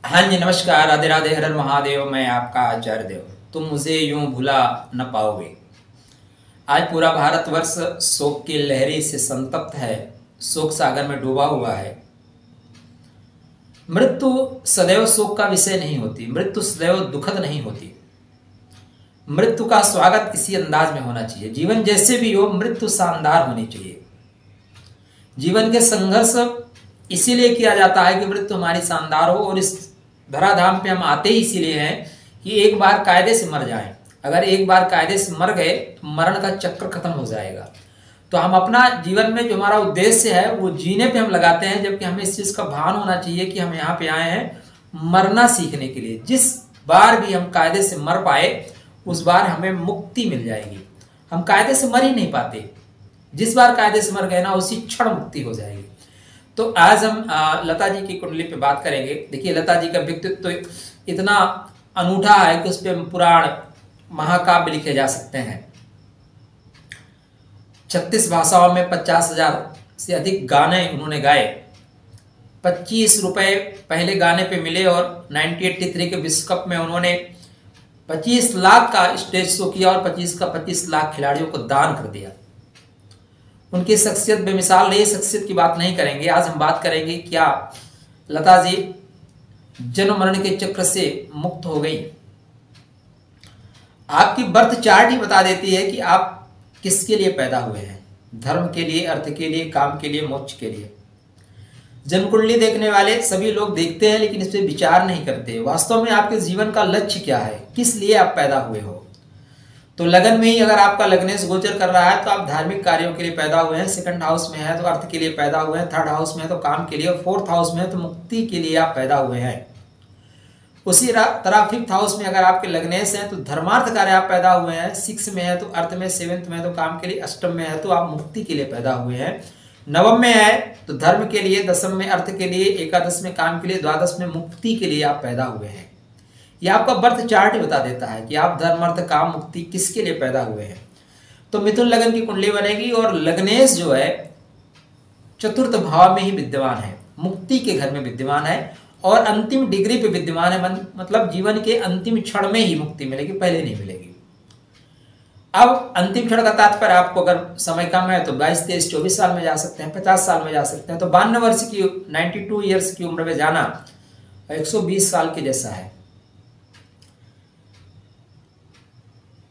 हाँ जी, नमस्कार, राधे राधे, हर हर महादेव। मैं आपका आचार्य देव। तुम मुझे यूं भुला न पाओगे। आज पूरा भारतवर्ष शोक की लहरी से संतप्त है, शोक सागर में डूबा हुआ है। मृत्यु सदैव शोक का विषय नहीं होती, मृत्यु सदैव दुखद नहीं होती। मृत्यु का स्वागत इसी अंदाज में होना चाहिए। जीवन जैसे भी हो, मृत्यु शानदार होनी चाहिए। जीवन के संघर्ष इसीलिए किया जाता है कि मृत्यु हमारी शानदार हो, और इस धराधाम पे हम आते ही इसीलिए हैं कि एक बार कायदे से मर जाएं। अगर एक बार कायदे से मर गए तो मरण का चक्र खत्म हो जाएगा। तो हम अपना जीवन में जो हमारा उद्देश्य है वो जीने पे हम लगाते हैं, जबकि हमें इस चीज का भान होना चाहिए कि हम यहाँ पे आए हैं मरना सीखने के लिए। जिस बार भी हम कायदे से मर पाए उस बार हमें मुक्ति मिल जाएगी। हम कायदे से मर ही नहीं पाते, जिस बार कायदे से मर गए ना उसी क्षण मुक्ति हो जाएगी। तो आज हम लता जी की कुंडली पे बात करेंगे। देखिए, लता जी का व्यक्तित्व तो इतना अनूठा है कि उस पर पुराण महाकाव्य लिखे जा सकते हैं। 36 भाषाओं में 50,000 से अधिक गाने उन्होंने गाए। 25 रुपए पहले गाने पे मिले, और 1983 के विश्व कप में उन्होंने 25 लाख का स्टेज शो किया और 25 लाख खिलाड़ियों को दान कर दिया। उनकी शख्सियत बेमिसाल रही। शख्सियत की बात नहीं करेंगे, आज हम बात करेंगे क्या लता जी जन्म मरण के चक्र से मुक्त हो गई। आपकी बर्थ चार्ट ही बता देती है कि आप किसके लिए पैदा हुए हैं। धर्म के लिए, अर्थ के लिए, काम के लिए, मोक्ष के लिए। जन्म कुंडली देखने वाले सभी लोग देखते हैं लेकिन इस पर विचार नहीं करते। वास्तव में आपके जीवन का लक्ष्य क्या है, किस लिए आप पैदा हुए हो। तो लगन में ही अगर आपका लग्नेश गोचर कर रहा है तो आप धार्मिक कार्यों के लिए पैदा हुए हैं। सेकंड हाउस में है तो अर्थ के लिए पैदा हुए हैं। थर्ड हाउस में है तो काम के लिए, और फोर्थ हाउस में है तो मुक्ति के लिए आप पैदा हुए हैं। उसी तरह फिफ्थ हाउस में अगर आपके लग्नेश हैं तो धर्मार्थ कार्य आप पैदा हुए हैं। 6 में है तो अर्थ में, 7th में है तो काम के लिए, अष्टम में है तो आप मुक्ति के लिए पैदा हुए हैं। नवम में है तो धर्म के लिए, 10th में अर्थ के लिए, एकादश में काम के लिए, द्वादश में मुक्ति के लिए आप पैदा हुए हैं। यह आपका बर्थ चार्ट ही बता देता है कि आप धर्म, अर्थ, काम, मुक्ति किसके लिए पैदा हुए हैं। तो मिथुन लगन की कुंडली बनेगी, और लग्नेश जो है चतुर्थ भाव में ही विद्यमान है, मुक्ति के घर में विद्यमान है, और अंतिम डिग्री पे विद्यमान है। मतलब जीवन के अंतिम क्षण में ही मुक्ति मिलेगी, पहले नहीं मिलेगी। अब अंतिम क्षण का तात्पर्य, आपको अगर समय कम है तो 22, 23, 24 साल में जा सकते हैं, 50 साल में जा सकते हैं। तो 52 वर्ष की, 92 ईयर्स की उम्र में जाना 120 साल के जैसा है।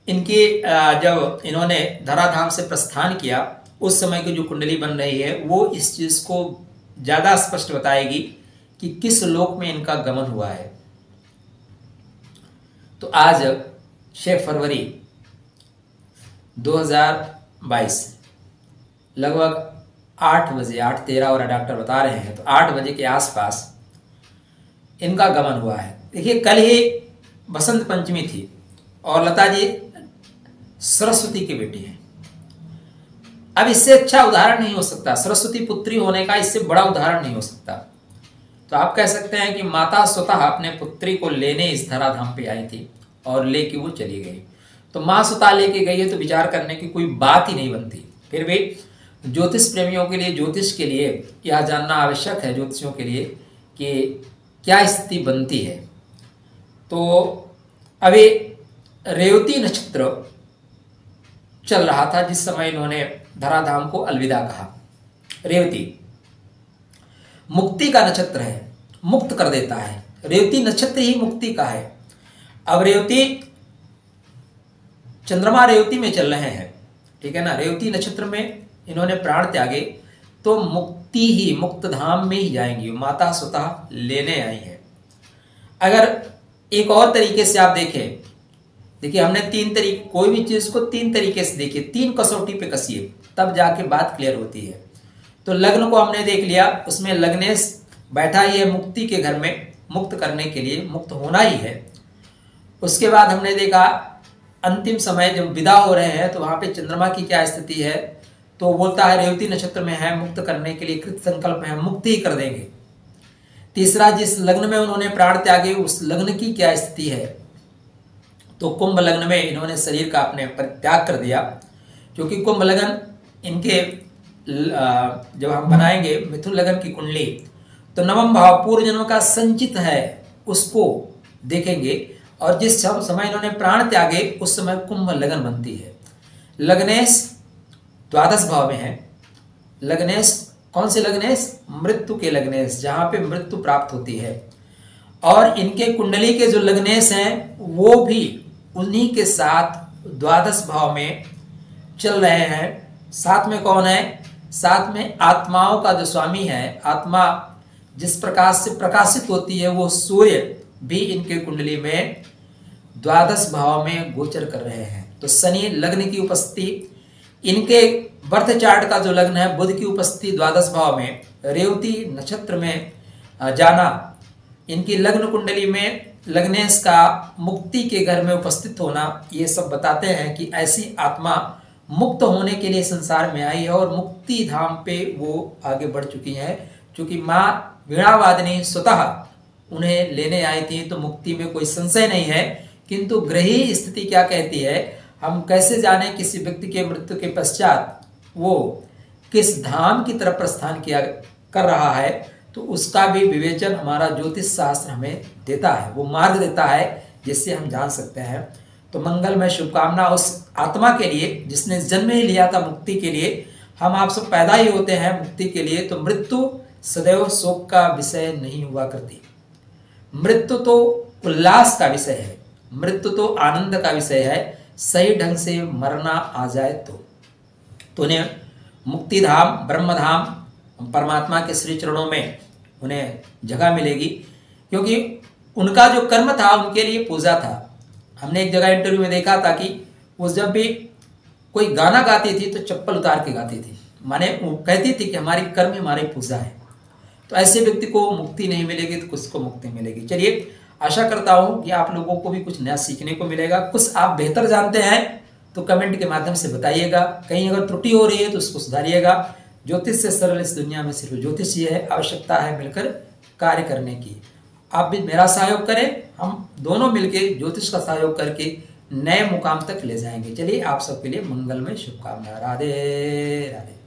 इनकी जब इन्होंने धराधाम से प्रस्थान किया उस समय की जो कुंडली बन रही है वो इस चीज को ज्यादा स्पष्ट बताएगी कि किस लोक में इनका गमन हुआ है। तो आज 6 फरवरी 2022 लगभग 8 बजे, 8:13 और डॉक्टर बता रहे हैं, तो 8 बजे के आसपास इनका गमन हुआ है। देखिए, कल ही बसंत पंचमी थी और लता जी सरस्वती की बेटी है। अब इससे अच्छा उदाहरण नहीं हो सकता, सरस्वती पुत्री होने का इससे बड़ा उदाहरण नहीं हो सकता। तो आप कह सकते हैं कि माता स्वतः अपने पुत्री को लेने इस धराधाम पे आई थी और लेके वो चली गई। तो माँ स्वतः लेके गई है तो विचार करने की कोई बात ही नहीं बनती। फिर भी ज्योतिष प्रेमियों के लिए, ज्योतिष के लिए यह जानना आवश्यक है, ज्योतिषियों के लिए, कि क्या स्थिति बनती है। तो अभी रेवती नक्षत्र चल रहा था जिस समय इन्होंने धराधाम को अलविदा कहा। रेवती मुक्ति का नक्षत्र है, मुक्त कर देता है। रेवती नक्षत्र ही मुक्ति का है। अब रेवती, चंद्रमा रेवती में चल रहे हैं, ठीक है ना। रेवती नक्षत्र में इन्होंने प्राण त्यागे तो मुक्ति ही, मुक्त धाम में ही जाएंगी। माता स्वतः लेने आई है। अगर एक और तरीके से आप देखें, देखिए हमने 3 तरीके, कोई भी चीज को 3 तरीके से देखिए, 3 कसौटी पे कसिए, तब जाके बात क्लियर होती है। तो लग्न को हमने देख लिया, उसमें लग्नेश बैठा ही है मुक्ति के घर में, मुक्त करने के लिए, मुक्त होना ही है। उसके बाद हमने देखा अंतिम समय जब विदा हो रहे हैं तो वहां पे चंद्रमा की क्या स्थिति है। तो बोलता है रेवती नक्षत्र में है, मुक्त करने के लिए कृत संकल्प है, मुक्त ही कर देंगे। तीसरा, जिस लग्न में उन्होंने प्राण त्यागे उस लग्न की क्या स्थिति है। तो कुंभ लग्न में इन्होंने शरीर का अपने परित्याग कर दिया, क्योंकि कुंभ लग्न इनके जब हम बनाएंगे मिथुन लगन की कुंडली तो नवम भाव पूर्व जन्म का संचित है, उसको देखेंगे। और जिस समय इन्होंने प्राण त्यागे उस समय कुंभ लगन बनती है। लग्नेश द्वादश भाव में है। लग्नेश कौन से लग्नेश? मृत्यु के लग्नेश, जहां पे मृत्यु प्राप्त होती है। और इनके कुंडली के जो लग्नेश हैं वो भी उन्हीं के साथ द्वादश भाव में चल रहे हैं। साथ में कौन है? साथ में आत्माओं का जो स्वामी है, आत्मा जिस प्रकाश से प्रकाशित होती है, वो सूर्य भी इनके कुंडली में द्वादश भाव में गोचर कर रहे हैं। तो शनि लग्न की उपस्थिति, इनके बर्थ चार्ट का जो लग्न है, बुध की उपस्थिति द्वादश भाव में, रेवती नक्षत्र में जाना, इनकी लग्न कुंडली में लग्नेश का मुक्ति के घर में उपस्थित होना, ये सब बताते हैं कि ऐसी आत्मा मुक्त होने के लिए संसार में आई है और मुक्ति धाम पे वो आगे बढ़ चुकी है। क्योंकि माँ वीणावादिनी स्वतः उन्हें लेने आई थी, तो मुक्ति में कोई संशय नहीं है। किंतु ग्रही स्थिति क्या कहती है, हम कैसे जाने किसी व्यक्ति के मृत्यु के पश्चात वो किस धाम की तरफ प्रस्थान किया कर रहा है, तो उसका भी विवेचन हमारा ज्योतिष शास्त्र हमें देता है, वो मार्ग देता है जिससे हम जान सकते हैं। तो मंगलमय शुभकामना उस आत्मा के लिए जिसने जन्म ही लिया था मुक्ति के लिए। हम आप सब पैदा ही होते हैं मुक्ति के लिए, तो मृत्यु सदैव शोक का विषय नहीं हुआ करती। मृत्यु तो उल्लास का विषय है, मृत्यु तो आनंद का विषय है। सही ढंग से मरना आ जाए तो उन्हें मुक्ति धाम, ब्रह्म धाम, परमात्मा के श्री चरणों में उन्हें जगह मिलेगी। क्योंकि उनका जो कर्म था उनके लिए पूजा था। हमने एक जगह इंटरव्यू में देखा था कि वो जब भी कोई गाना गाती थी तो चप्पल उतार के गाती थी, माने वो कहती थी कि हमारी कर्म हमारी पूजा है। तो ऐसे व्यक्ति को मुक्ति नहीं मिलेगी तो किसको मुक्ति मिलेगी। चलिए, आशा करता हूँ कि आप लोगों को भी कुछ नया सीखने को मिलेगा। कुछ आप बेहतर जानते हैं तो कमेंट के माध्यम से बताइएगा। कहीं अगर त्रुटि हो रही है तो उसको सुधारिएगा। ज्योतिष से सरल इस दुनिया में सिर्फ ज्योतिष ही है। आवश्यकता है मिलकर कार्य करने की। आप भी मेरा सहयोग करें, हम दोनों मिलकर ज्योतिष का सहयोग करके नए मुकाम तक ले जाएंगे। चलिए, आप सबके लिए मंगलमय शुभकामनाएं। राधे राधे।